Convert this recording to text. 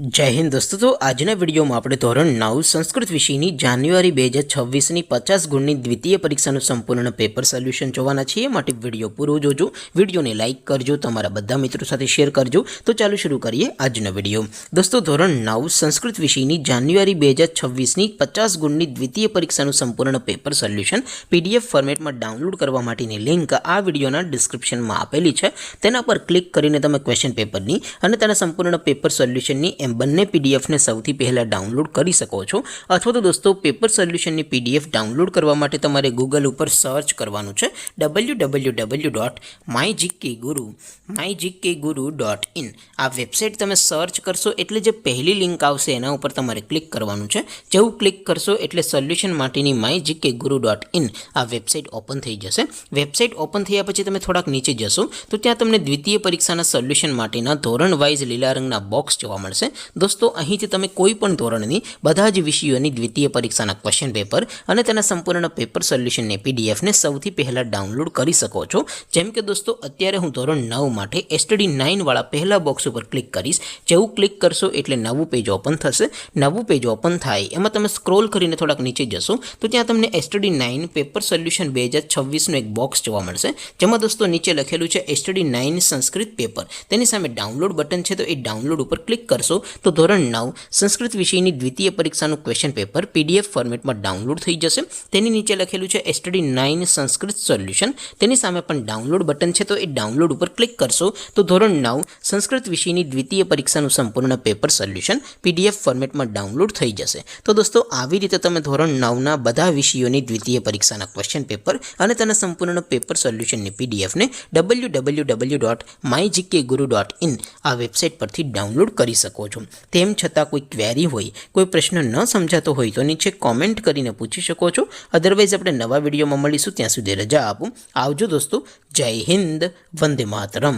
जय हिंद दोस्तों। तो आजना विडियो में આપણે ધોરણ 9 સંસ્કૃત વિષયની જાન્યુઆરી 2026ની 50 ગુણની દ્વિતીય પરીક્ષાનું સંપૂર્ણ પેપર સોલ્યુશન જોવાના છીએ। માટે વિડિયો પૂરો જોજો, વિડિયોને લાઈક કરજો, તમારા બધા મિત્રો સાથે શેર કરજો। તો ચાલો શરૂ કરીએ આજનો વિડિયો। દોસ્તો ધોરણ 9 સંસ્કૃત વિષયની જાન્યુઆરી 2026ની 50 ગુણની દ્વિતીય પરીક્ષાનું સંપૂર્ણ પેપર સોલ્યુશન પીડીએફ ફોર્મેટમાં ડાઉનલોડ કરવા માટેની લિંક આ વિડિયોના ડિસ્ક્રિપ્શનમાં આપેલી છે। તેના પર ક્લિક કરીને તમે ક્વેશ્ચન પેપરની અને તેના સંપૂર્ણ પેપર સોલ્યુશનની બંને पीडीएफ ने સૌથી પહેલા ડાઉનલોડ કરી શકો છો। અથવા તો દોસ્તો પેપર સોલ્યુશનની પીડીએફ ડાઉનલોડ કરવા માટે તમારે ગૂગલ ઉપર સર્ચ કરવાનું છે www.mygkguru.in। આ વેબસાઇટ તમે સર્ચ કરશો એટલે જે પહેલી લિંક આવશે એના ઉપર તમારે ક્લિક કરવાનું છે। જેવું ક્લિક કરશો એટલે સોલ્યુશન માટેની mygkguru.in આ વેબસાઇટ ઓપન થઈ જશે। વેબસાઇટ ઓપન થયા પછી તમે થોડાક નીચે જશો તો ત્યાં તમને દ્વિતીય પરીક્ષાના સોલ્યુશન માટેના ધોરણ વાઇઝ લીલા રંગના બોક્સ જોવા મળશે। दोस्तों અહીંથી તમે કોઈ પણ ધોરણની બધા જ વિષયોની દ્વિતીય પરીક્ષાના ક્વેશ્ચન પેપર અને તેના સંપૂર્ણ પેપર સોલ્યુશનની પીડીએફ ને સૌથી પહેલા ડાઉનલોડ કરી શકો છો। જેમ કે દોસ્તો અત્યારે હું ધોરણ 9 માટે STD 9 વાળા પહેલા બોક્સ ઉપર ક્લિક કરીશ। જેવું ક્લિક કરશો એટલે નવું પેજ ઓપન થશે। નવું પેજ ઓપન થાય એમાં તમે સ્ક્રોલ કરીને થોડાક નીચે જશો તો ત્યાં તમને STD 9 પેપર સોલ્યુશન 2026 નું એક બોક્સ જોવા મળશે। જેમાં દોસ્તો નીચે લખેલું છે STD 9 સંસ્કૃત પેપર। તેની સામે ડાઉનલોડ બટન છે તો એ ડાઉનલોડ ઉપર ક્લિક કરશો तो ધોરણ 9 સંસ્કૃત વિષયની દ્વિતીય પરીક્ષાનું ક્વેશ્ચન પેપર પીડીએફ ફોર્મેટમાં ડાઉનલોડ થઈ જશે। તેની નીચે લખેલું છે STD 9 સંસ્કૃત સોલ્યુશન। તેની સામે પણ ડાઉનલોડ બટન છે તો એ ડાઉનલોડ ઉપર ક્લિક કરશો તો ધોરણ 9 સંસ્કૃત વિષયની દ્વિતીય પરીક્ષાનું સંપૂર્ણ પેપર સોલ્યુશન પીડીએફ ફોર્મેટમાં ડાઉનલોડ થઈ જશે। તો દોસ્તો આવી રીતે તમે ધોરણ 9 ના બધા વિષયોની દ્વિતીય પરીક્ષાના ક્વેશ્ચન પેપર અને તેના સંપૂર્ણ પેપર સોલ્યુશનની પીડીએફ ને www.mygkguru.in આ વેબસાઇટ પરથી ડાઉનલોડ કરી શકો છો। તેમ છતાં કોઈ ક્વેરી હોય, કોઈ પ્રશ્ન ન સમજાતો હોય તો નીચે કોમેન્ટ કરીને પૂછી શકો છો। અધરવાઇઝ આપણે નવા વિડીયોમાં મળીશું, ત્યાં સુધી રજા આપો। આવજો દોસ્તો। જય હિન્દ, વંદે માતરમ।